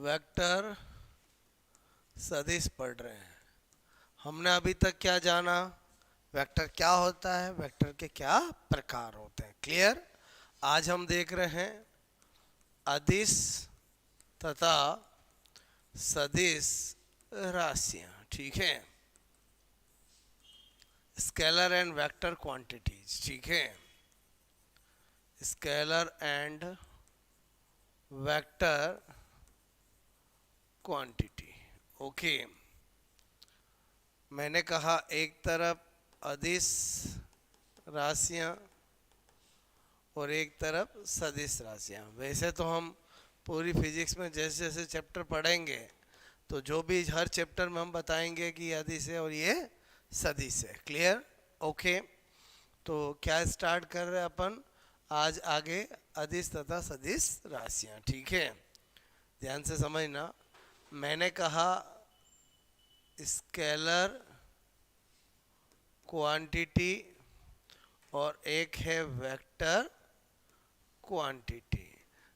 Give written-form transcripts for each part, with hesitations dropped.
Vector सदिश पढ़ रहे हैं। हमने अभी तक क्या जाना, वेक्टर क्या होता है, वेक्टर के क्या प्रकार होते हैं। क्लियर। आज हम देख रहे हैं अदिश तथा सदिश राशियां। ठीक है, स्केलर एंड वेक्टर क्वांटिटीज। ठीक है, scalar and vector quantity. Okay, मैंने कहा एक तरफ अदिश राशियां और एक तरफ सदिश राशियां। वैसे तो हम पूरी फिजिक्स में जैसे जैसे चैप्टर पढ़ेंगे तो जो भी हर चैप्टर में हम बताएंगे कि ये अदिश है और ये सदिश है। क्लियर। ओके, तो क्या स्टार्ट कर रहे हैं अपन आज आगे अदिश तथा सदिश राशियां। ठीक है, ध्यान से समझना। मैंने कहा स्केलर क्वांटिटी और एक है वेक्टर क्वांटिटी।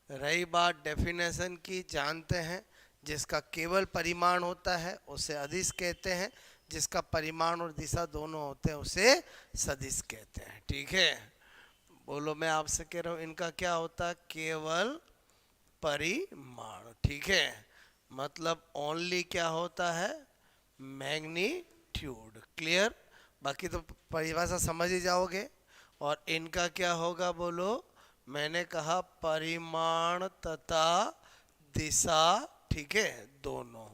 रही बात डेफिनेशन की, जानते हैं जिसका केवल परिमाण होता है उसे अदिश कहते हैं, जिसका परिमाण और दिशा दोनों होते हैं उसे सदिश कहते हैं। ठीक है, बोलो, मैं आपसे कह रहा हूं इनका क्या होता है, केवल परिमाण। ठीक है, मतलब ओनली क्या होता है, मैग्नीट्यूड। क्लियर। बाकी तो परिभाषा समझ ही जाओगे। और इनका क्या होगा, बोलो। मैंने कहा परिमाण तथा दिशा। ठीक है, दोनों।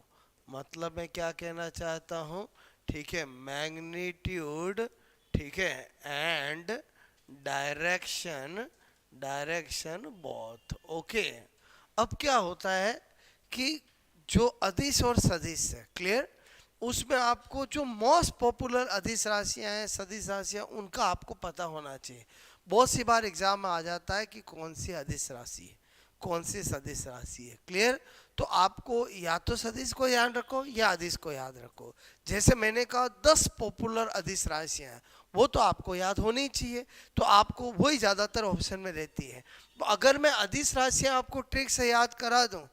मतलब मैं क्या कहना चाहता हूँ, ठीक है, मैग्नीट्यूड, ठीक है, and direction, direction both. Okay, अब क्या होता है कि जो अदिश और सदिश है, क्लियर, उसमें आपको जो मोस्ट पॉपुलर अदिश राशियां हैं, सदिश राशियां, उनका आपको पता होना चाहिए। बहुत सी बार एग्जाम में आ जाता है कि कौन सी अदिश राशि है, कौन सी सदिश राशि है। क्लियर। तो आपको या तो सदिश को याद रखो या अदिश को याद रखो। जैसे मैंने कहा 10 पॉपुलर अदिश राशियां हैं, वो तो आपको याद होनी चाहिए, तो आपको वही ज़्यादातर ऑप्शन में रहती है। तो अगर मैं अदिश राशियां आपको ट्रिक से याद करा दूं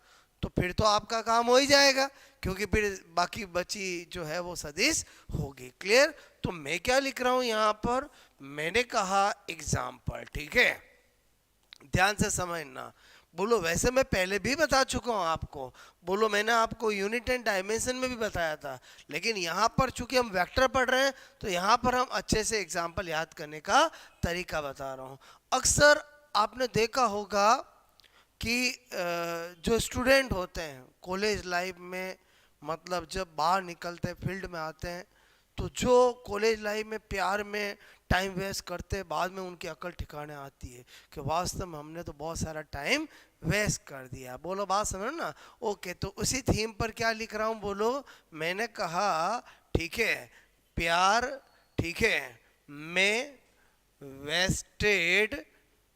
तो फिर तो आपका काम हो ही जाएगा, क्योंकि फिर बाकी बची जो है वो सदिश होगी। क्लियर। तो मैं क्या लिख रहा हूं यहां पर, मैंने कहा एग्जाम्पल। ठीक है, ध्यान से समझना। बोलो, वैसे मैं पहले भी बता चुका हूं आपको, बोलो मैंने आपको यूनिट एंड डायमेंशन में भी बताया था, लेकिन यहाँ पर चूंकि हम वेक्टर पढ़ रहे हैं तो यहाँ पर हम अच्छे से एग्जाम्पल याद करने का तरीका बता रहा हूँ। अक्सर आपने देखा होगा कि जो स्टूडेंट होते हैं कॉलेज लाइफ में, मतलब जब बाहर निकलते हैं फील्ड में आते हैं, तो जो कॉलेज लाइफ में प्यार में टाइम वेस्ट करते हैं, बाद में उनकी अकल ठिकाने आती है कि वास्तव में हमने तो बहुत सारा टाइम वेस्ट कर दिया। बोलो, बात समझो ना। ओके, तो उसी थीम पर क्या लिख रहा हूँ, बोलो। मैंने कहा, ठीक है, प्यार, ठीक है, में वेस्टेड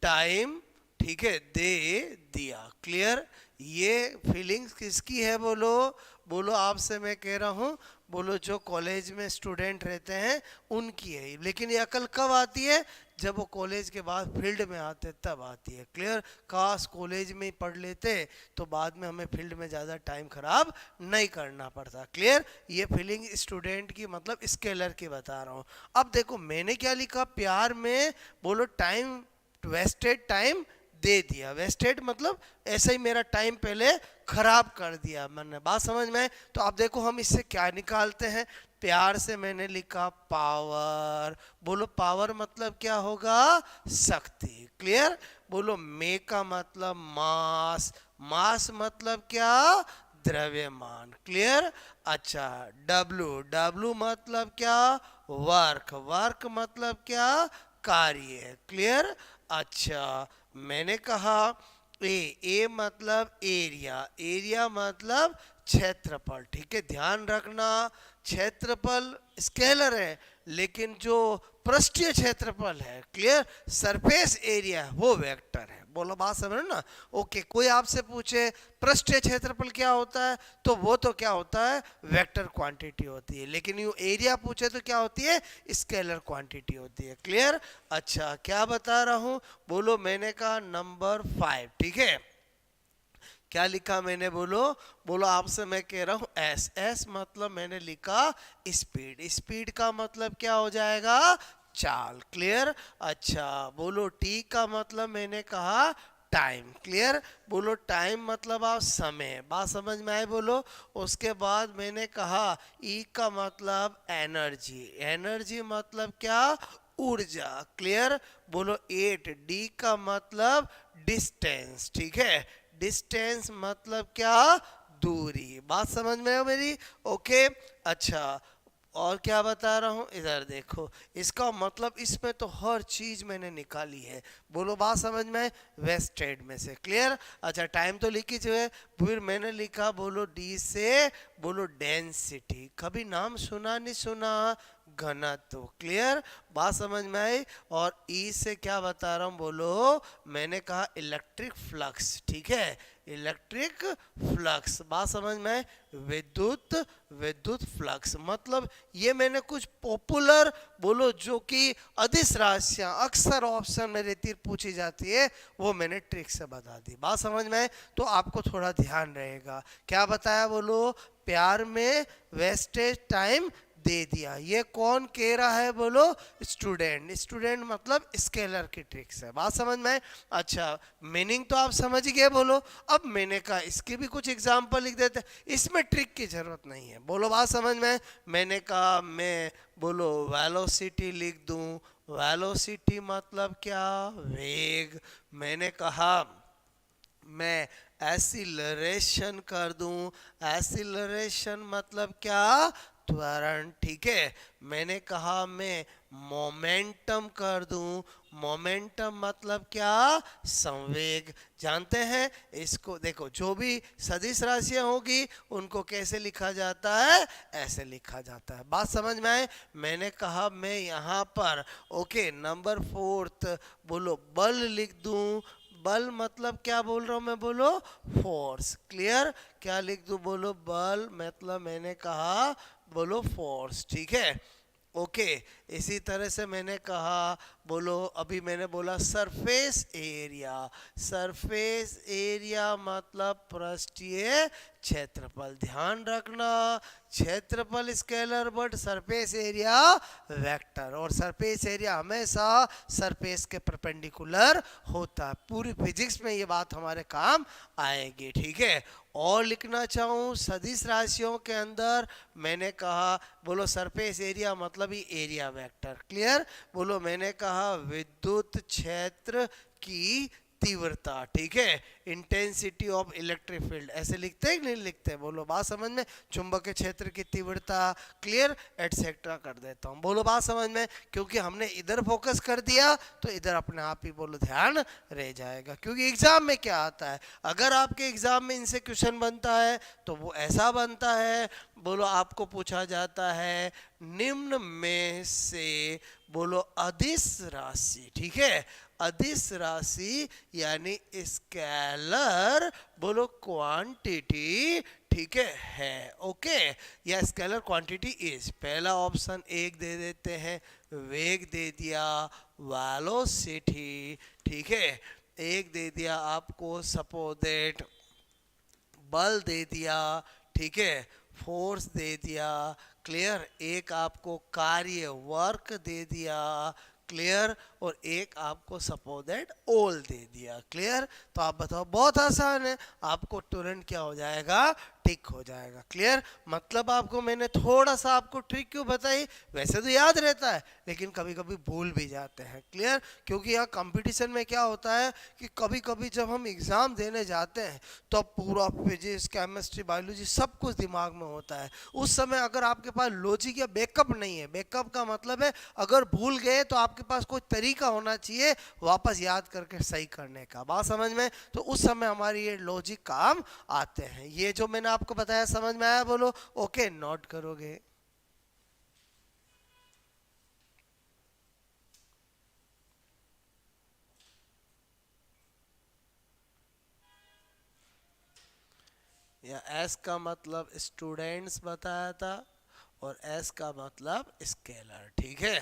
टाइम, ठीक है, दे दिया। क्लियर। ये फीलिंग्स किसकी है, बोलो। बोलो, आपसे मैं कह रहा हूँ, बोलो, जो कॉलेज में स्टूडेंट रहते हैं उनकी है। लेकिन ये अकल कब आती है, जब वो कॉलेज के बाद फील्ड में आते तब आती है। क्लियर। काश कॉलेज में ही पढ़ लेते तो बाद में हमें फील्ड में ज़्यादा टाइम खराब नहीं करना पड़ता। क्लियर। ये फीलिंग स्टूडेंट की, मतलब स्केलर की बता रहा हूँ। अब देखो मैंने क्या लिखा, प्यार में, बोलो, टाइम, वेस्टेड टाइम दे दिया। वेस्टेड मतलब ऐसे ही मेरा टाइम पहले खराब कर दिया मैंने। बात समझ में। तो अब देखो हम इससे क्या निकालते हैं, प्यार से मैंने लिखा पावर। बोलो, पावर मतलब क्या होगा, शक्ति। क्लियर। बोलो, मे का मतलब मास, मास मतलब क्या, द्रव्यमान। क्लियर। अच्छा, डब्लू, डब्लू मतलब क्या, वर्क, वर्क मतलब क्या, कार्य। क्लियर। अच्छा, मैंने कहा ए मतलब एरिया, एरिया मतलब क्षेत्रफल। ठीक है, ध्यान रखना, क्षेत्रफल स्केलर है, लेकिन जो पृष्ठीय क्षेत्रफल है, क्लियर, सरफेस एरिया, वो वेक्टर है। बोलो, बात समझ ना। ओके, कोई आपसे पूछे पृष्ठीय क्षेत्रफल क्या होता है, तो वो तो क्या होता है, वेक्टर क्वांटिटी होती है। लेकिन यू एरिया पूछे तो क्या होती है, स्केलर क्वांटिटी होती है। क्लियर। अच्छा, क्या बता रहा हूं, बोलो, मैंने कहा नंबर 5। ठीक है, क्या लिखा मैंने, बोलो बोलो आपसे मैं कह रहा हूं एस, एस मतलब मैंने लिखा स्पीड, स्पीड का मतलब क्या हो जाएगा, चाल। क्लियर। अच्छा बोलो टी का मतलब मैंने कहा टाइम। क्लियर। बोलो टाइम मतलब आप समय, बात समझ में आए बोलो। उसके बाद मैंने कहा ई का मतलब एनर्जी, एनर्जी मतलब क्या, ऊर्जा। क्लियर। बोलो एट, डी का मतलब डिस्टेंस, ठीक है, डिस्टेंस मतलब क्या, दूरी। बात समझ में है मेरी, ओके। अच्छा और क्या बता रहा हूँ, इधर देखो, इसका मतलब इसमें तो हर चीज मैंने निकाली है, बोलो बात समझ में, वेस्टेड में से। क्लियर। अच्छा टाइम तो लिखी जो है, फिर मैंने लिखा बोलो डी से, बोलो डेंसिटी, कभी नाम सुना नहीं सुना, घनत्व। क्लियर। बात समझ में आई। और ई से क्या बता रहा हूँ, बोलो मैंने कहा इलेक्ट्रिक फ्लक्स, ठीक है, इलेक्ट्रिक फ्लक्स। बात समझ में, विद्युत, विद्युत फ्लक्स मतलब ये मैंने कुछ पॉपुलर बोलो जो कि अदिश राशियां अक्सर ऑप्शन में रहती पूछी जाती है, वो मैंने ट्रिक से बता दी। बात समझ में, तो आपको थोड़ा ध्यान रहेगा। क्या बताया बोलो, प्यार में वेस्टेज टाइम दे दिया, ये कौन कह रहा है बोलो, स्टूडेंट। स्टूडेंट मतलब स्केलर की ट्रिक्स है, बात समझ में। अच्छा मीनिंग तो आप समझ गए बोलो। अब मैंने कहा इसके भी कुछ एग्जांपल लिख देते, इसमें ट्रिक की जरूरत नहीं है, बोलो बात समझ में। मैंने कहा मैं बोलो वेलोसिटी लिख दूं, वेलोसिटी मतलब क्या, वेग। मैंने कहा मैं एसिलरेशन कर दूं, एसिलरेशन मतलब क्या, त्वरण। ठीक है। मैंने कहा मैं मोमेंटम कर दूं, मोमेंटम मतलब क्या, संवेग। जानते हैं इसको, देखो जो भी सदिश राशियां होगी उनको कैसे लिखा जाता है, ऐसे लिखा जाता है। बात समझ में आए। मैंने कहा मैं यहाँ पर ओके नंबर फोर्थ बोलो बल लिख दूं, बल मतलब क्या बोल रहा हूं मैं, बोलो फोर्स। क्लियर। क्या लिख दूं, बोलो बल मतलब मैंने कहा बोलो फोर्स, ठीक है, ओके। इसी तरह से मैंने कहा बोलो, अभी मैंने बोला सरफेस एरिया, सरफेस एरिया मतलब पृष्ठीय क्षेत्रफल। ध्यान रखना क्षेत्रफल scalar but surface area vector, और सरफेस एरिया हमेशा सरफेस के परपेंडिकुलर होता है। पूरी फिजिक्स में ये बात हमारे काम आएगी, ठीक है। और लिखना चाहूँ सदिश राशियों के अंदर मैंने कहा बोलो सरफेस एरिया मतलब ही एरिया वेक्टर। क्लियर। बोलो मैंने कहा विद्युत क्षेत्र की तीव्रता, ठीक है, इंटेंसिटी ऑफ इलेक्ट्रिक फील्ड, ऐसे लिखते हैं कि नहीं लिखते, बोलो बात समझ में, चुंबकीय क्षेत्र की तीव्रता। क्लियर एटसेट्रा कर देता हूँ, बोलो बात समझ में। क्योंकि हमने इधर फोकस कर दिया तो इधर अपने आप ही बोलो ध्यान रह जाएगा। क्योंकि एग्जाम में क्या आता है, अगर आपके एग्जाम में इनसे क्वेश्चन बनता है तो वो ऐसा बनता है, बोलो आपको पूछा जाता है निम्न में से बोलो अदिश राशि, ठीक है, अदिश राशि यानी स्केलर बोलो क्वांटिटी, ठीक है, ओके, या स्केलर क्वांटिटी इज। पहला ऑप्शन एक दे देते हैं, वेग दे दिया, वेलोसिटी, ठीक है, एक दे दिया आपको सपोज दैट बल दे दिया, ठीक है, फोर्स दे दिया। क्लियर। एक आपको कार्य वर्क दे दिया। क्लियर। और एक आपको सपोज दैट ऑल दे दिया। क्लियर। तो आप बताओ, बहुत आसान है, आपको तुरंत क्या हो जाएगा, टिक हो जाएगा। क्लियर। मतलब आपको मैंने थोड़ा सा आपको ट्रिक क्यों बताई, वैसे तो याद रहता है लेकिन कभी कभी भूल भी जाते हैं। क्लियर। क्योंकि यहाँ कंपटीशन में क्या होता है कि कभी कभी जब हम एग्जाम देने जाते हैं तो पूरा फिजिक्स केमिस्ट्री बायोलॉजी सब कुछ दिमाग में होता है, उस समय अगर आपके पास लॉजिक या बैकअप नहीं है, बैकअप का मतलब है अगर भूल गए तो आपके पास कोई तरीका होना चाहिए वापस याद करके सही करने का। बात समझ में, तो उस समय हमारी ये लॉजिक काम आते हैं। ये जो मैंने आपको बताया समझ में आया, बोलो ओके नोट करोगे। या एस का मतलब स्टूडेंट्स बताया था और एस का मतलब स्केलर, ठीक है।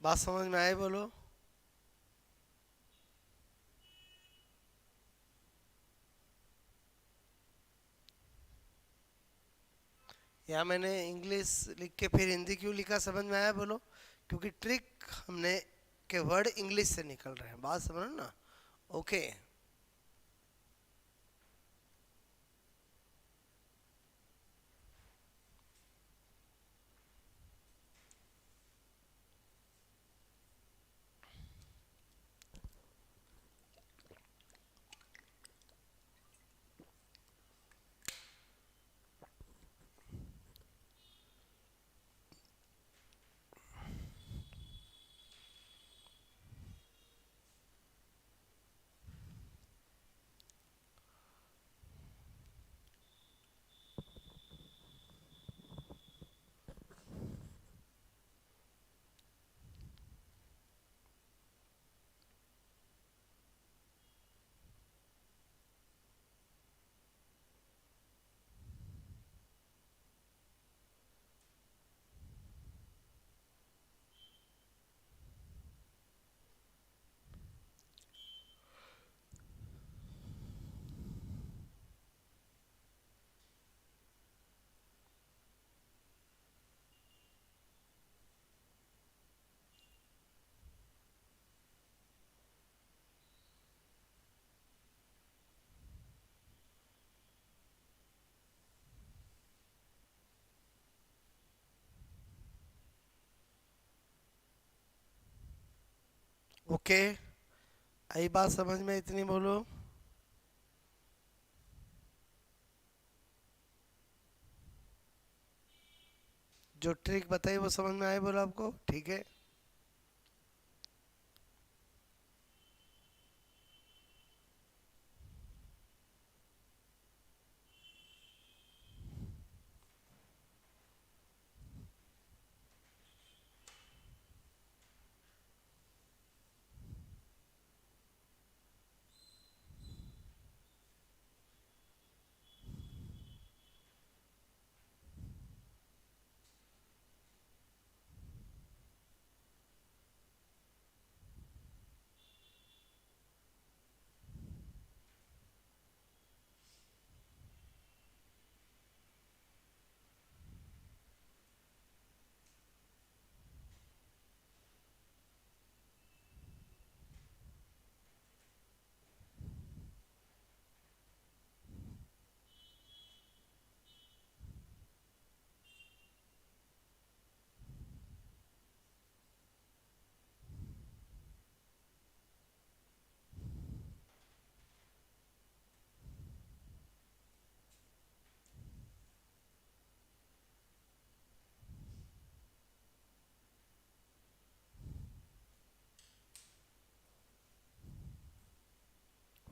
बात समझ में आई बोलो। या मैंने इंग्लिश लिख के फिर हिंदी क्यों लिखा, समझ में आया बोलो? क्योंकि ट्रिक हमने के वर्ड इंग्लिश से निकल रहे हैं, बात समझो ना। ओके। ओके, आई बात समझ में इतनी बोलो। जो ट्रिक बताई वो समझ में आई बोलो आपको, ठीक है।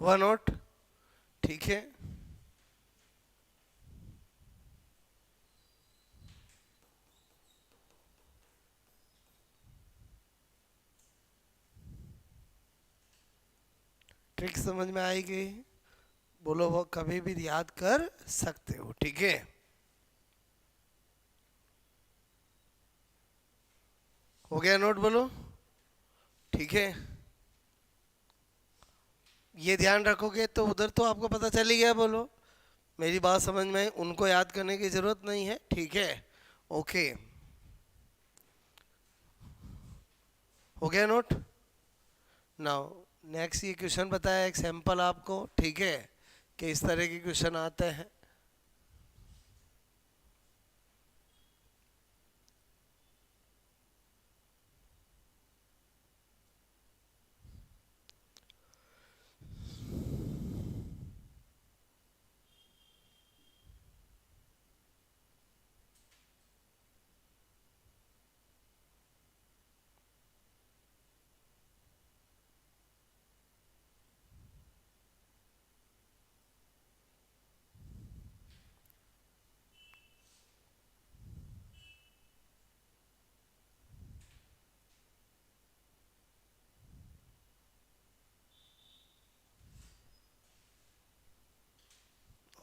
वन नोट, ठीक है। ट्रिक समझ में आएगी बोलो, वो कभी भी याद कर सकते हो, ठीक है। हो गया नोट बोलो, ठीक है। ये ध्यान रखोगे तो उधर तो आपको पता चल ही गया बोलो। मेरी बात समझ में आई, उनको याद करने की जरूरत नहीं है, ठीक है। ओके, हो गया नोट। नाउ नेक्स्ट ये क्वेश्चन बताया, एक सैंपल आपको, ठीक है, कि इस तरह के क्वेश्चन आते हैं।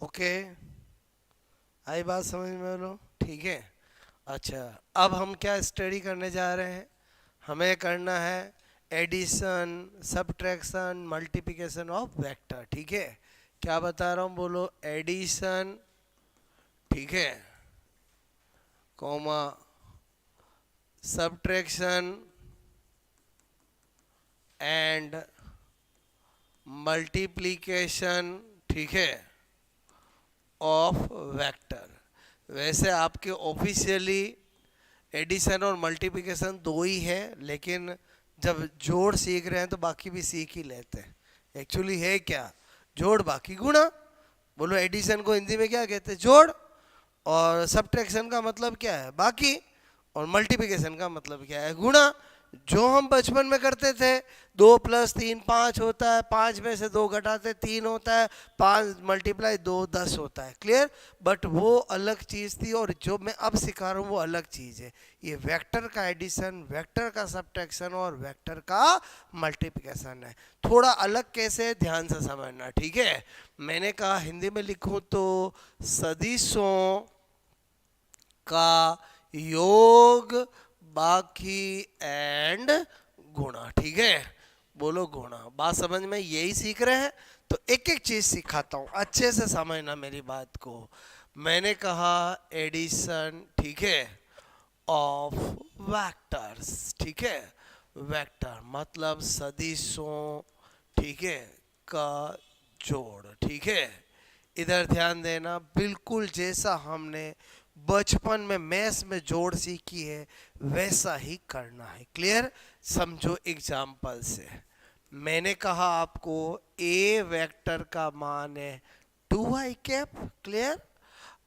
ओके, आई बात समझ में लो, ठीक है। अच्छा, अब हम क्या स्टडी करने जा रहे हैं? हमें करना है addition, subtraction, multiplication of vector, ठीक है। क्या बता रहा हूँ बोलो, एडिशन, ठीक है, कॉमा सब्ट्रैक्शन एंड मल्टीप्लिकेशन, ठीक है, ऑफ वेक्टर। वैसे आपके ऑफिशियली एडिशन और मल्टीप्लिकेशन दो ही है, लेकिन जब जोड़ सीख रहे हैं तो बाकी भी सीख ही लेते हैं। एक्चुअली है क्या, जोड़ बाकी गुणा। बोलो एडिशन को हिंदी में क्या कहते हैं, जोड़। और सब्ट्रैक्शन का मतलब क्या है, बाकी। और मल्टीप्लिकेशन का मतलब क्या है, गुणा। जो हम बचपन में करते थे, 2+3 5 होता है, 5 में से 2 घटाते 3 होता है, 5 × 2 10 होता है, क्लियर। बट वो अलग चीज़ थी, और जो मैं अब सिखा रहा हूँ वो अलग चीज़ है। ये वेक्टर का एडिशन, वेक्टर का सब्ट्रैक्शन और वेक्टर का मल्टीप्लिकेशन है। थोड़ा अलग कैसे है, ध्यान से समझना, ठीक है। मैंने कहा हिंदी में लिखूँ तो सदिशों का योग, बाकी एंड गुणा, ठीक है। बोलो गुणा। बात समझ में, यही सीख रहे हैं तो एक एक चीज सिखाता हूं, अच्छे से समझना मेरी बात को। मैंने कहा एडिशन, ठीक है, ऑफ वेक्टर्स, ठीक है। वेक्टर मतलब सदिशों, ठीक है, का जोड़, ठीक है। इधर ध्यान देना, बिल्कुल जैसा हमने बचपन में मैथ्स में जोड़ सीखी है वैसा ही करना है, क्लियर। समझो एग्जाम्पल से। मैंने कहा आपको ए वेक्टर का मान है 2i कैप, क्लियर।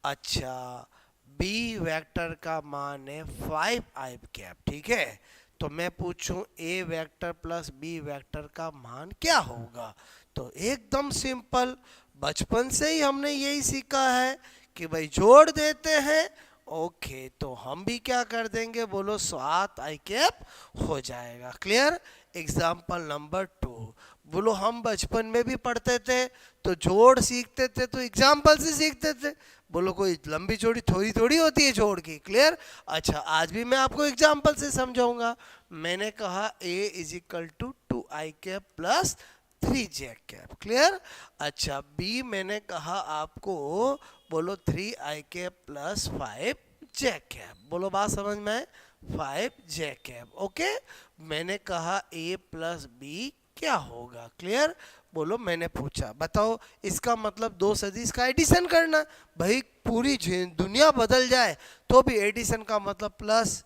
अच्छा, बी वेक्टर का मान है 5i कैप, ठीक है। तो मैं पूछूं ए वेक्टर प्लस बी वेक्टर का मान क्या होगा, तो एकदम सिंपल, बचपन से ही हमने यही सीखा है कि भाई जोड़ देते हैं। ओके, तो हम भी क्या कर देंगे, बोलो 7i कैप हो जाएगा, क्लियर। एग्जाम्पल नंबर 2, बोलो हम बचपन में भी पढ़ते थे तो जोड़ सीखते थे तो एग्जाम्पल से सीखते थे। बोलो कोई लंबी चौड़ी थोड़ी थोड़ी होती है जोड़ की, क्लियर। अच्छा, आज भी मैं आपको एग्जाम्पल से समझाऊंगा। मैंने कहा a is equal to 2i cap plus 3j cap, clear. अच्छा, b मैंने कहा आपको, बोलो 3i cap plus 5j cap. बोलो बात समझ में आए, 5j कैप, ओके। मैंने कहा a प्लस b क्या होगा, क्लियर। बोलो मैंने पूछा, बताओ इसका मतलब दो सदिश का एडिशन करना। भाई पूरी दुनिया बदल जाए तो भी एडिशन का मतलब प्लस,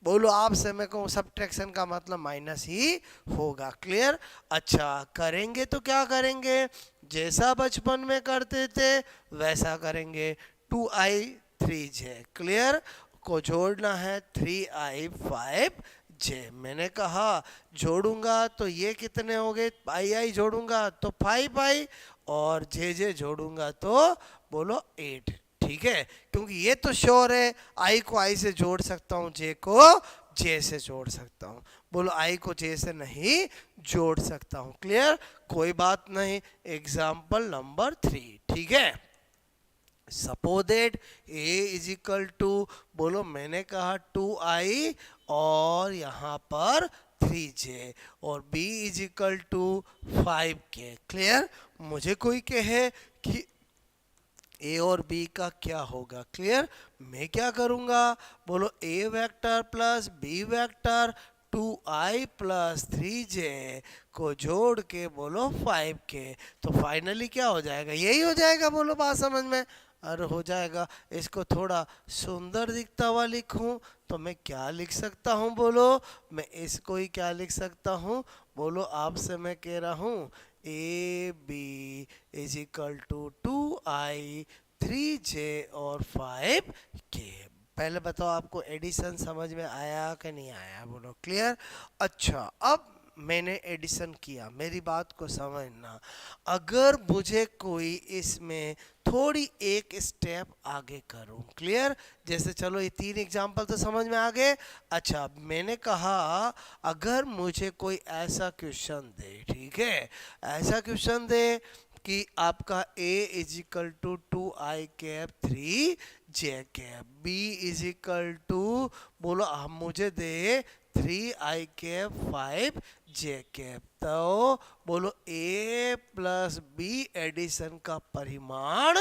बोलो आपसे मैं कहूँ सब्ट्रैक्शन का मतलब माइनस ही होगा, क्लियर। अच्छा, करेंगे तो क्या करेंगे, जैसा बचपन में करते थे वैसा करेंगे। 2i 3j, क्लियर, को जोड़ना है 3i 5j। मैंने कहा जोड़ूंगा तो ये कितने हो गए, i जोड़ूंगा तो 5i, और जे जोड़ूंगा तो बोलो 8, ठीक है। क्योंकि ये तो श्योर है, आई को आई से जोड़ सकता हूँ, जे को जे से जोड़ सकता हूँ। बोलो आई को जे से नहीं जोड़ सकता हूँ, क्लियर, कोई बात नहीं। एग्जाम्पल नंबर 3, ठीक है। Suppose that a is equal to, बोलो मैंने कहा 2i और यहाँ पर 3j, और b is equal to 5k, clear. मुझे कोई कहे कि ए और बी का क्या होगा, क्लियर। मैं क्या करूंगा, बोलो A vector plus B vector 2i plus 3j को जोड़ के बोलो 5k, तो फाइनली क्या हो जाएगा, यही हो जाएगा। बोलो बात समझ में, अरे हो जाएगा। इसको थोड़ा सुंदर दिखता हुआ लिखूं तो मैं क्या लिख सकता हूं, बोलो मैं इसको ही क्या लिख सकता हूं, बोलो आपसे मैं कह रहा हूं A B is equal to 2i 3j और 5k। पहले बताओ आपको एडिशन समझ में आया कि नहीं आया, बोलो क्लियर। अच्छा, अब मैंने एडिशन किया, मेरी बात को समझना। अगर मुझे कोई इसमें थोड़ी एक स्टेप आगे करूं, क्लियर, जैसे चलो ये 3 एग्जाम्पल तो समझ में आ गए। अच्छा, मैंने कहा अगर मुझे कोई ऐसा क्वेश्चन दे, ठीक है, ऐसा क्वेश्चन दे कि आपका a is equal to 2i cap 3j cap, b is equal to, बोलो मुझे दे 3i कैप 5j कैप। तो बोलो a प्लस बी एडिशन का परिमाण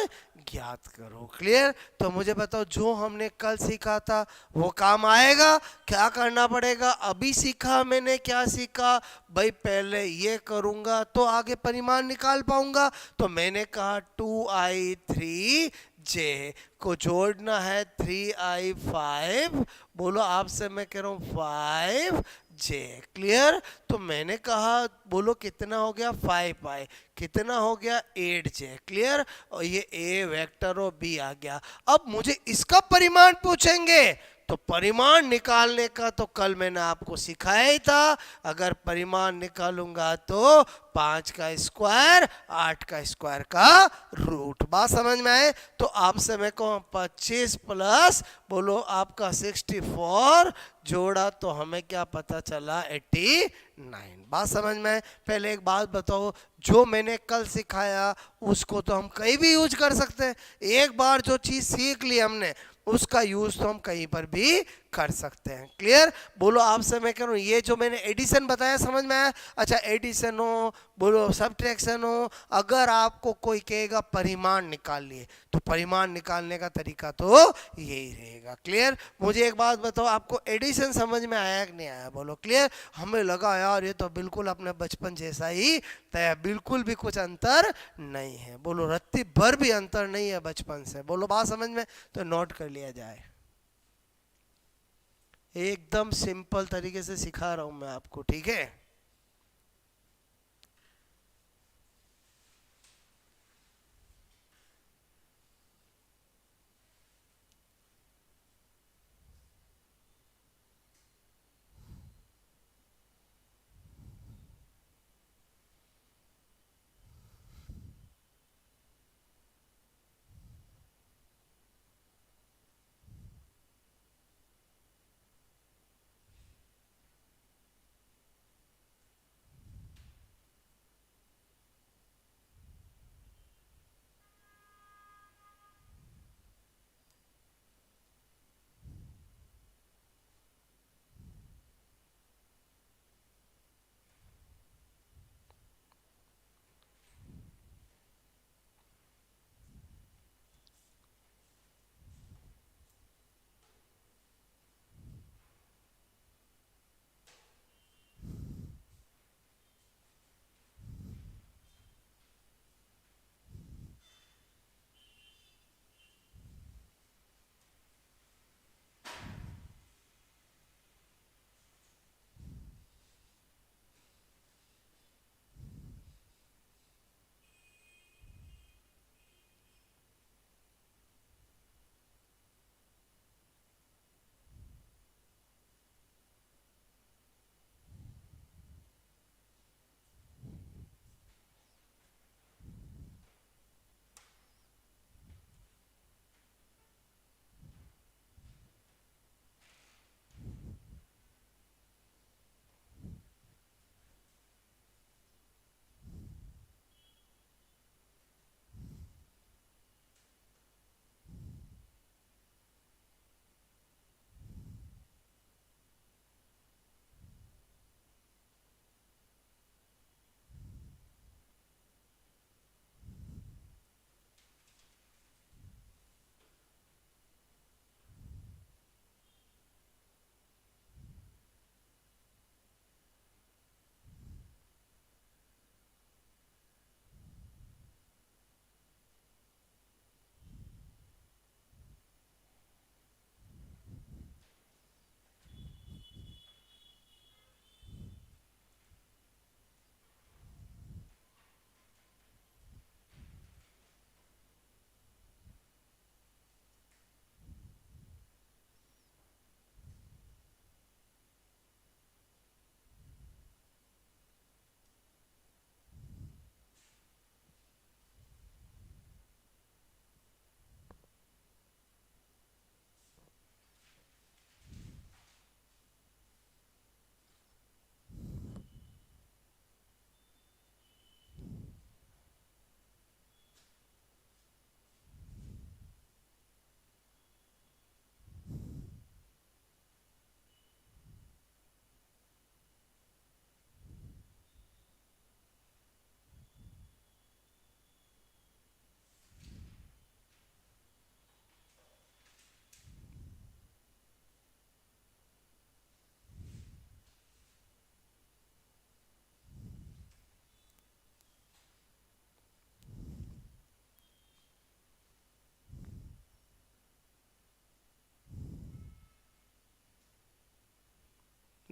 ज्ञात करो। क्लियर? तो मुझे बताओ जो हमने कल सीखा था वो काम आएगा? क्या करना पड़ेगा? अभी सीखा मैंने, क्या सीखा भाई? पहले ये करूंगा तो आगे परिमाण निकाल पाऊंगा। तो मैंने कहा 2i 3j को जोड़ना है 3i 5। बोलो आपसे मैं कह रहा हूँ 5j। क्लियर? तो मैंने कहा बोलो कितना हो गया 5i, कितना हो गया 8j। क्लियर? और ये a वेक्टर और b आ गया। अब मुझे इसका परिमाण पूछेंगे तो परिमाण निकालने का तो कल मैंने आपको सिखाया ही था। अगर परिमाण निकालूंगा तो 5 का स्क्वायर 8 का स्क्वायर का रूट। बात समझ में आए? तो आपसे मैं कहूँ 25 प्लस बोलो आपका 64 जोड़ा तो हमें क्या पता चला 89। बात समझ में आए? पहले एक बात बताओ, जो मैंने कल सिखाया उसको तो हम कहीं भी यूज कर सकते हैं। एक बार जो चीज सीख ली हमने उसका यूज तो हम कहीं पर भी कर सकते हैं। क्लियर? बोलो आपसे मैं कह रहा हूँ ये जो मैंने एडिशन बताया समझ में आया? अच्छा एडिशन हो बोलो सब्ट्रैक्शन हो, अगर आपको कोई कहेगा परिमाण निकाल लिए तो परिमाण निकालने का तरीका तो यही रहेगा। क्लियर? मुझे एक बात बताओ, आपको एडिशन समझ में आया कि नहीं आया? बोलो क्लियर? हमें लगा यार ये तो बिल्कुल अपने बचपन जैसा ही तय, बिल्कुल भी कुछ अंतर नहीं है। बोलो रत्ती भर भी अंतर नहीं है बचपन से। बोलो बात समझ में? तो नोट कर लिया जाए। एकदम सिंपल तरीके से सिखा रहा हूं मैं आपको, ठीक है?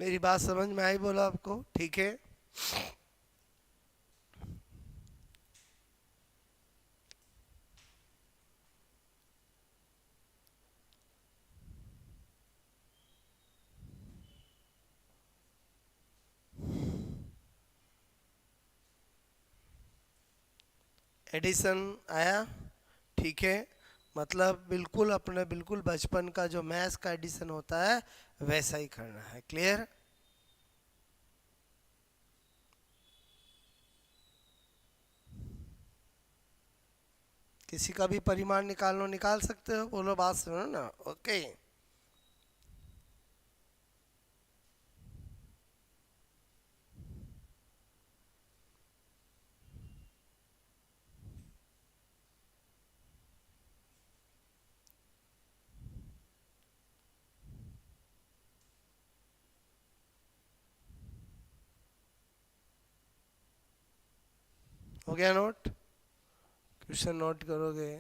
मेरी बात समझ में आई बोलो आपको? ठीक है, एडिशन आया? ठीक है, मतलब बिल्कुल अपने बिल्कुल बचपन का जो मैथ्स का एडिशन होता है वैसा ही करना है। क्लियर? किसी का भी परिमाण निकालना निकाल सकते हो? बोलो, बात सुनो ना। ओके, हो गया नोट? क्वेश्चन नोट करोगे?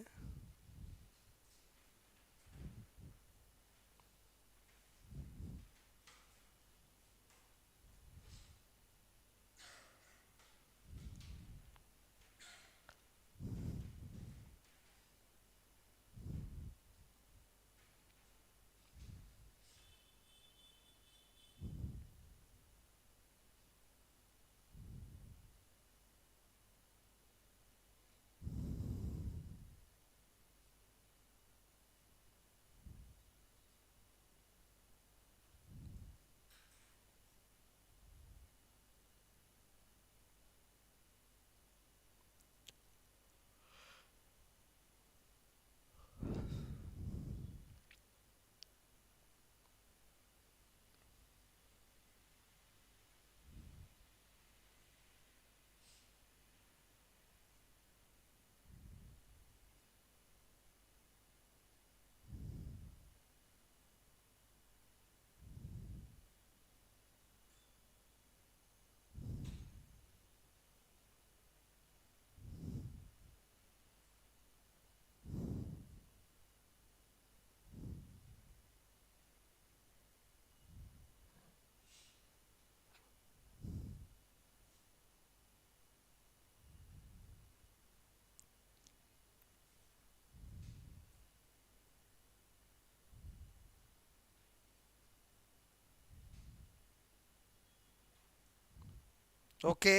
ओके,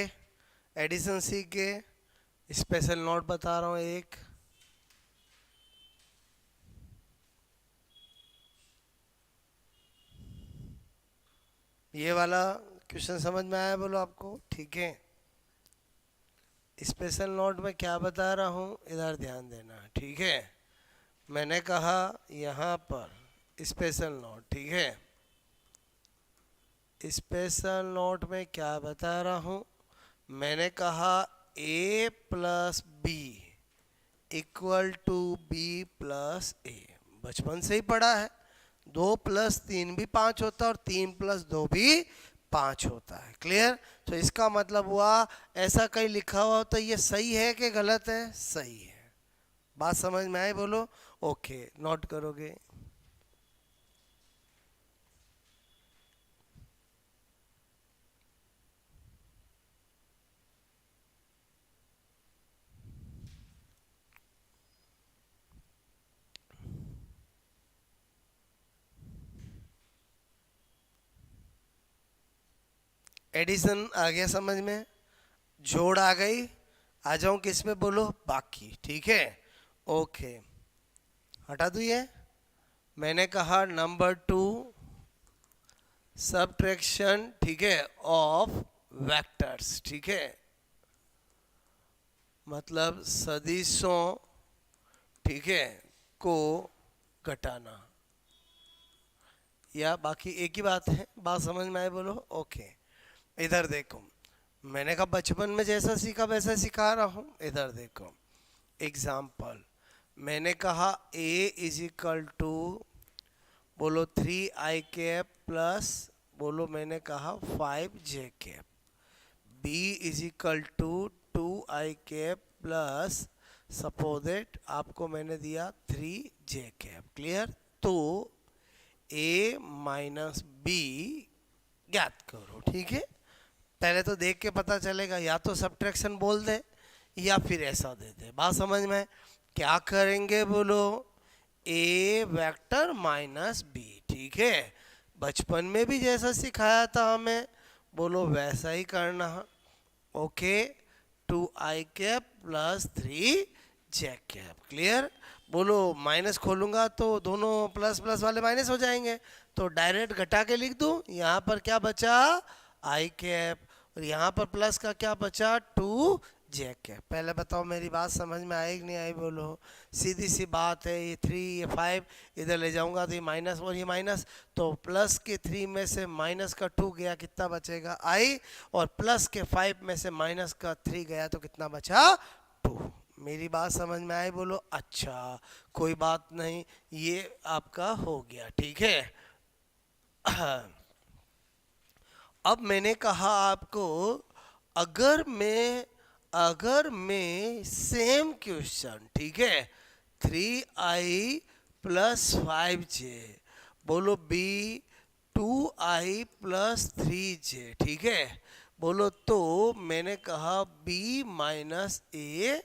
एडिशन सीख गए। स्पेशल नोट बता रहा हूँ एक। ये वाला क्वेश्चन समझ में आया बोलो आपको? ठीक है, स्पेशल नोट में क्या बता रहा हूँ इधर ध्यान देना। ठीक है, मैंने कहा यहाँ पर स्पेशल नोट। ठीक है, स्पेशल नोट में क्या बता रहा हूँ? मैंने कहा a plus B equal to B plus A. बचपन से ही पढ़ा है, 2 + 3 भी 5 होता है और 3 + 2 भी 5 होता है। क्लियर? तो इसका मतलब हुआ ऐसा कहीं लिखा हुआ तो ये सही है कि गलत है? सही है। बात समझ में आई बोलो? ओके, नोट करोगे? एडिशन आ गया समझ में? जोड़ आ गई? आ जाऊं किस पे बोलो? बाकी। ठीक है, ओके, हटा दूं ये? मैंने कहा नंबर 2 सबट्रैक्शन, ठीक है, ऑफ वेक्टर्स। ठीक है, मतलब सदिशों, ठीक है, को घटाना। या बाकी एक ही बात है? बात समझ में आए बोलो? ओके, इधर देखो, मैंने कहा बचपन में जैसा सीखा वैसा सिखा रहा हूँ। इधर देखो एग्जाम्पल, मैंने कहा a इज इक्वल टू बोलो 3i कैप प्लस बोलो मैंने कहा 5j cap, b is equal to 2i cap plus suppose that आपको मैंने दिया 3j कैप। क्लियर? तो a माइनस बी ज्ञात करो, ठीक है। पहले तो देख के पता चलेगा, या तो सब्ट्रैक्शन बोल दे या फिर ऐसा दे दे। बात समझ में? क्या करेंगे बोलो, ए वेक्टर माइनस बी, ठीक है। बचपन में भी जैसा सिखाया था हमें, बोलो वैसा ही करना है। Okay, 2i cap plus 3j cap, clear. बोलो माइनस खोलूंगा तो दोनों प्लस प्लस वाले माइनस हो जाएंगे, तो डायरेक्ट घटा के लिख दूं। यहाँ पर क्या बचा, i कैप, और यहाँ पर प्लस का क्या बचा, 2j कैप। पहले बताओ मेरी बात समझ में आई कि नहीं आई बोलो। सीधी सी बात है, ये 3 ये 5 इधर ले जाऊंगा तो ये माइनस और ये माइनस, तो प्लस के 3 में से माइनस का 2 गया, कितना बचेगा i, और प्लस के 5 में से माइनस का 3 गया तो कितना बचा, 2। मेरी बात समझ में आई बोलो। अच्छा, कोई बात नहीं, ये आपका हो गया, ठीक है। अब मैंने कहा आपको, अगर मैं सेम क्वेश्चन, ठीक है, 3i प्लस 5j, बोलो b 2i प्लस 3j, ठीक है, बोलो तो मैंने कहा b माइनस a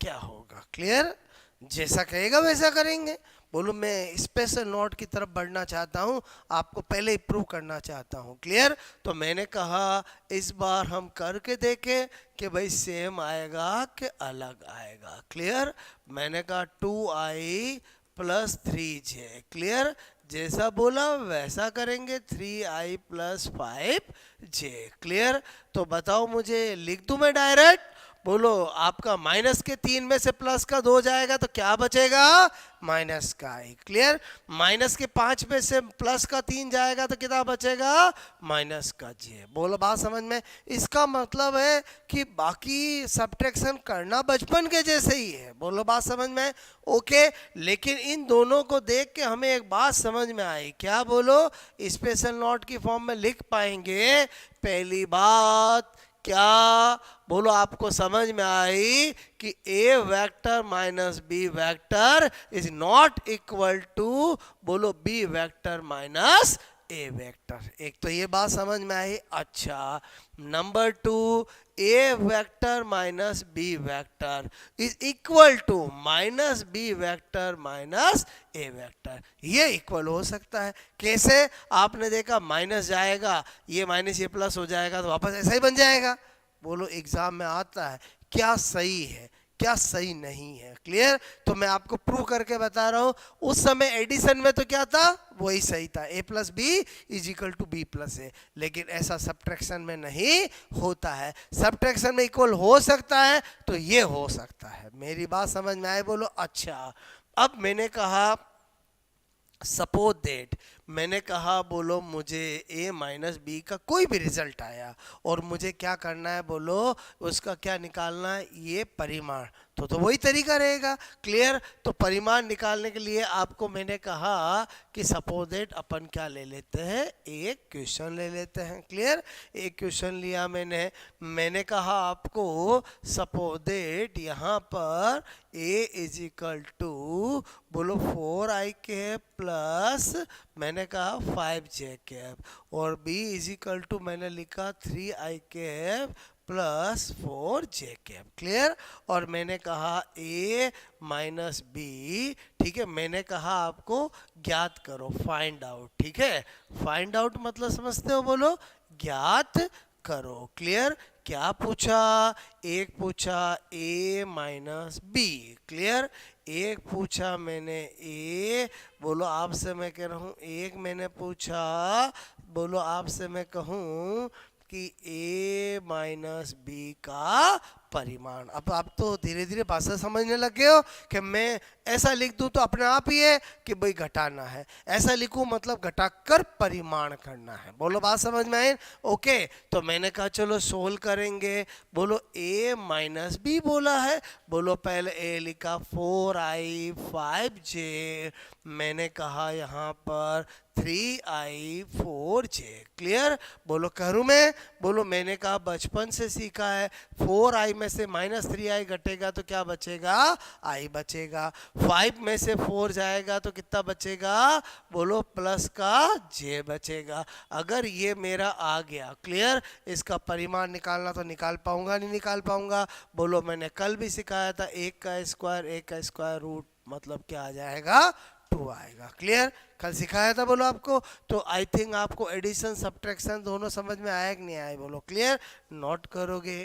क्या होगा, क्लियर। जैसा कहेगा वैसा करेंगे। बोलो मैं स्पेशल नोट की तरफ बढ़ना चाहता हूँ, आपको पहले ही प्रूव करना चाहता हूँ, क्लियर। तो मैंने कहा इस बार हम करके देखें कि भाई सेम आएगा कि अलग आएगा, क्लियर। मैंने कहा 2i प्लस 3j, क्लियर। जैसा बोला वैसा करेंगे, 3i प्लस 5j, क्लियर। तो बताओ मुझे, लिख दूं मैं डायरेक्ट, बोलो आपका माइनस के 3 में से प्लस का 2 जाएगा तो क्या बचेगा, माइनस का i, क्लियर। माइनस के 5 में से प्लस का 3 जाएगा तो कितना बचेगा, माइनस का j। बोलो बात समझ में। इसका मतलब है कि बाकी सब्ट्रैक्शन करना बचपन के जैसे ही है। बोलो बात समझ में, ओके। लेकिन इन दोनों को देख के हमें एक बात समझ में आई, क्या बोलो, स्पेशल नोट की फॉर्म में लिख पाएंगे। पहली बात क्या, बोलो आपको समझ में आई कि a vector minus b vector is not equal to, बोलो b vector minus a vector. एक तो ये बात समझ में आई। अच्छा, number 2, a vector minus b vector is equal to minus b vector minus a vector. ये इक्वल हो सकता है। कैसे, आपने देखा माइनस जाएगा, ये माइनस ये प्लस हो जाएगा, तो वापस ऐसा ही बन जाएगा। बोलो एग्जाम में आता है, क्या सही है क्या सही नहीं है, क्लियर। तो मैं आपको प्रूव करके बता रहा हूं, उस समय एडिशन में तो क्या था, वही सही था, a plus B is equal to B plus A. लेकिन ऐसा सब्ट्रैक्शन में नहीं होता है। सब्ट्रैक्शन में इक्वल हो सकता है तो ये हो सकता है। मेरी बात समझ में आए बोलो। अच्छा, अब मैंने कहा सपोज दैट, मैंने कहा बोलो मुझे a माइनस बी का कोई भी रिजल्ट आया और मुझे क्या करना है बोलो, उसका क्या निकालना है, ये परिमाण। तो वही तरीका रहेगा, क्लियर। तो परिमाण निकालने के लिए आपको मैंने कहा कि सपोज दैट अपन क्या ले लेते हैं, एक क्वेश्चन ले लेते हैं, क्लियर। एक क्वेश्चन लिया मैंने कहा आपको सपोज दैट यहाँ पर a इज इक्वल टू, बोलो 4i कैप प्लस मैंने कहा 5j कैप, और b इज इक्वल टू मैंने लिखा 3i cap plus 4j cap, clear. और मैंने कहा a माइनस बी, ठीक है। मैंने कहा आपको ज्ञात करो, फाइंड आउट, ठीक है। फाइंड आउट मतलब समझते हो, बोलो ज्ञात करो, क्लियर। क्या पूछा, एक पूछा a माइनस बी, क्लियर। एक पूछा मैंने a, बोलो आपसे मैं कह रहा हूँ, एक मैंने पूछा, बोलो आपसे मैं कहूँ कि a माइनस बी का परिमाण। अब आप तो धीरे धीरे भाषा समझने लगे हो कि मैं ऐसा लिख दूं तो अपने आप ही है कि भाई घटाना है, ऐसा लिखूं मतलब घटाकर परिमाण करना है। बोलो बात समझ में आई, ओके। तो मैंने कहा चलो सोल्व करेंगे। बोलो a माइनस बी बोला है, बोलो पहले a लिखा 4i 5j, मैंने कहा यहाँ पर 3i 4j, क्लियर। बोलो करूँ मैं, बोलो मैंने कहा बचपन से सीखा है, 4i में से -3i घटेगा तो क्या बचेगा, i बचेगा। 5 में से 4 जाएगा तो कितना बचेगा, बोलो प्लस का j बचेगा। अगर ये मेरा आ गया, क्लियर, इसका परिमाण निकालना तो निकाल पाऊंगा नहीं निकाल पाऊंगा, बोलो मैंने कल भी सिखाया था, 1 का स्क्वायर रूट मतलब क्या आ जाएगा, 2 आएगा। क्लियर, कल सिखाया था बोलो आपको। तो आई थिंक आपको एडिशन सब्ट्रैक्शन दोनों समझ में आया कि नहीं आया, बोलो क्लियर, नोट करोगे।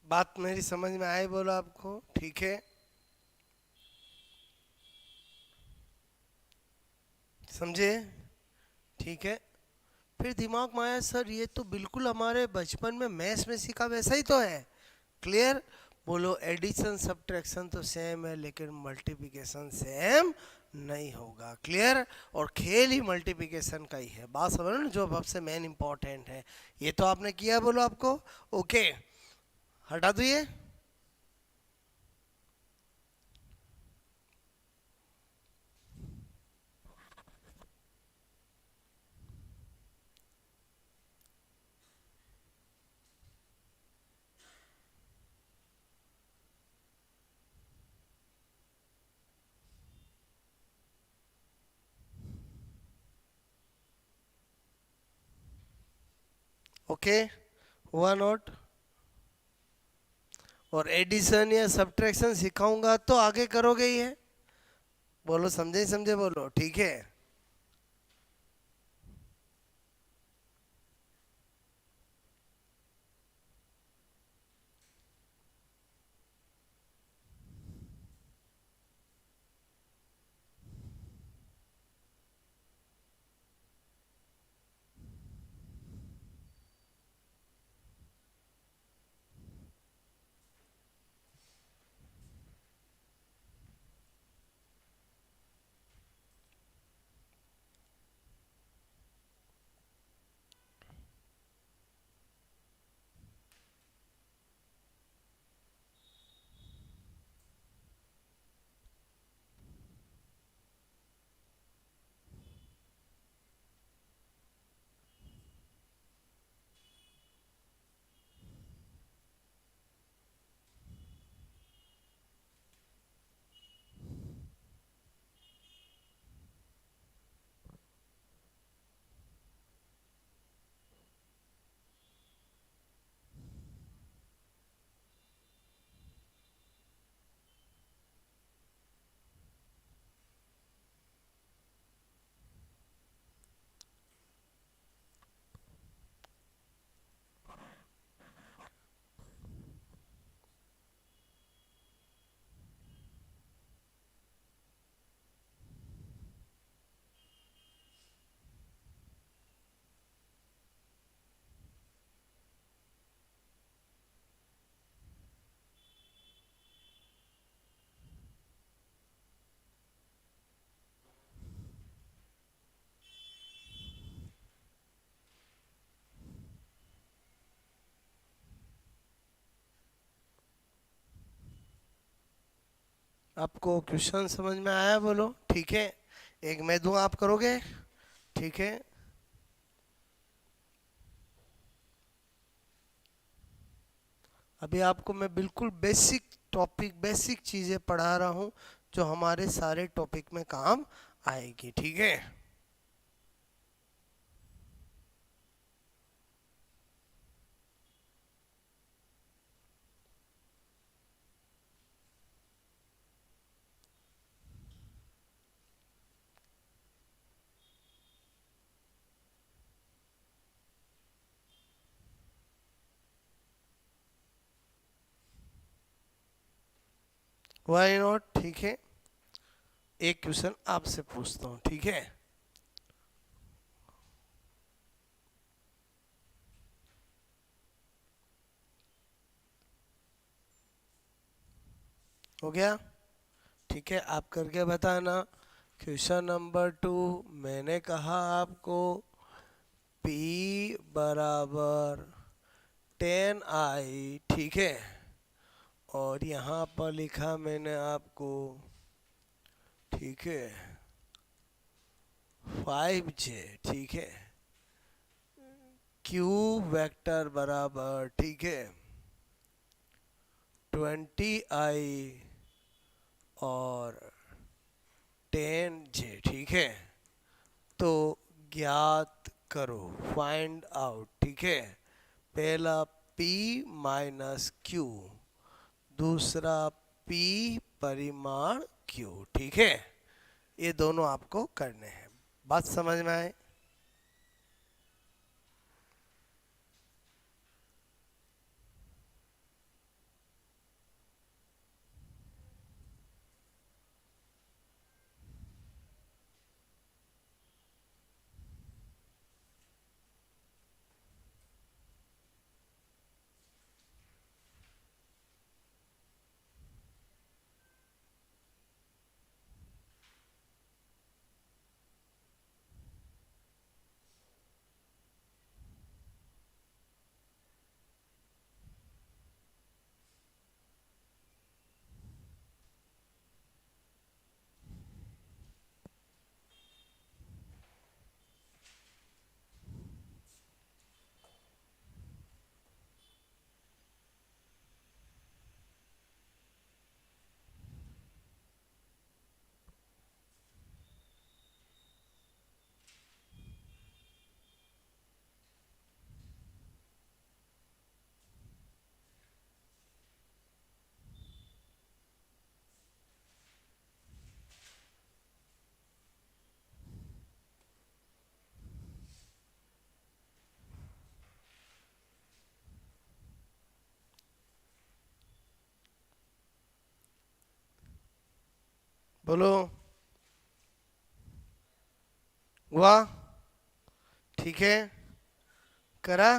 बात मेरी समझ में आई बोलो आपको, ठीक है, समझे, ठीक है। फिर दिमाग में आया, सर ये तो बिल्कुल हमारे बचपन में मैथ्स में सीखा वैसा ही तो है। क्लियर, बोलो एडिशन सब्ट्रैक्शन तो सेम है लेकिन मल्टीप्लिकेशन सेम नहीं होगा। क्लियर, और खेल ही मल्टीप्लिकेशन का ही है, बात समझ लो ना, जो सबसे मेन इंपॉर्टेंट है। ये तो आपने किया बोलो आपको, ओके, हटा दो ये। ओके, हुआ नोट। और एडिशन या सब्ट्रैक्शन सिखाऊंगा तो आगे करोगे ही है, बोलो समझे समझे, बोलो ठीक है। आपको क्वेश्चन समझ में आया बोलो? ठीक है, एक मैं दूं, आप करोगे? ठीक है, अभी आपको मैं बिल्कुल बेसिक टॉपिक, बेसिक चीज़ें पढ़ा रहा हूँ जो हमारे सारे टॉपिक में काम आएगी। ठीक है, व्हाई नॉट? ठीक है, एक क्वेश्चन आपसे पूछता हूँ। ठीक है, हो गया? ठीक है, आप करके बताना। क्वेश्चन नंबर 2, मैंने कहा आपको P बराबर 10i, ठीक है, और यहाँ पर लिखा मैंने आपको, ठीक है, 5j, ठीक है, Q वेक्टर बराबर, ठीक है, 20i और 10j, ठीक है, तो ज्ञात करो, फाइंड आउट। ठीक है, पहला P माइनस Q, दूसरा P परिमाण Q। ठीक है, ये दोनों आपको करने हैं। बात समझ में आए? बोलो। वाह, ठीक है, करा?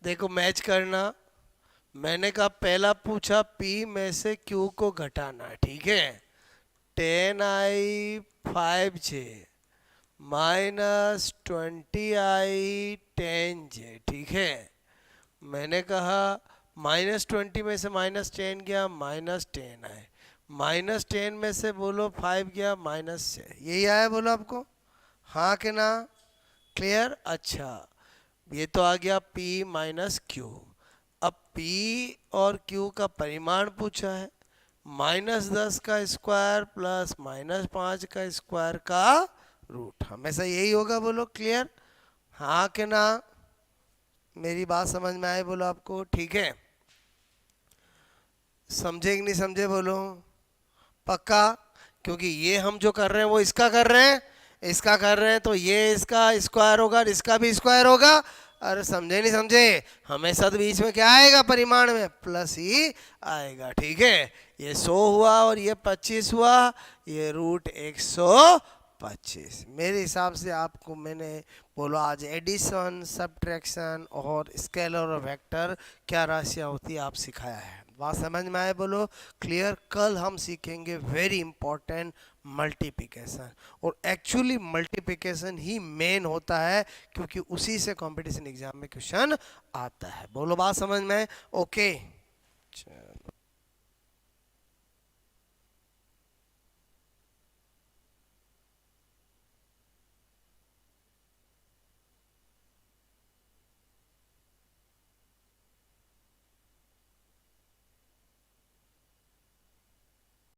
देखो मैच करना। मैंने कहा पहला पूछा P में से Q को घटाना, ठीक है, 10i 5j minus 20i 10j, ठीक है। मैंने कहा -20 में से -10 गया, -10 आए, -10 में से बोलो 5 गया, -6, यही आया बोलो आपको? हाँ कि ना? क्लियर? अच्छा, ये तो आ गया P माइनस Q। अब P और Q का परिमाण पूछा है, -10 का स्क्वायर प्लस -5 का स्क्वायर का रूट, हमेशा यही होगा बोलो। क्लियर? हाँ कि ना? मेरी बात समझ में आए बोलो आपको? ठीक है, समझे कि नहीं समझे बोलो? पक्का? क्योंकि ये हम जो कर रहे हैं वो इसका कर रहे हैं, इसका कर रहे हैं, तो ये इसका स्क्वायर होगा, इसका भी स्क्वायर होगा। अरे समझे नहीं समझे? हमेशा तो बीच में क्या आएगा परिमाण में? प्लस ही आएगा। ठीक है, ये 100 हुआ और ये 25 हुआ, ये रूट 125। मेरे हिसाब से आपको मैंने बोलो आज एडिशन, सब्ट्रैक्शन और स्केलर और वेक्टर क्या राशियाँ होती है आप सिखाया है। बात समझ में आए बोलो? क्लियर? कल हम सीखेंगे वेरी इंपॉर्टेंट मल्टीप्लिकेशन, और एक्चुअली मल्टीप्लिकेशन ही मेन होता है क्योंकि उसी से कंपटीशन एग्जाम में क्वेश्चन आता है। बोलो बात समझ में? ओके, चलो।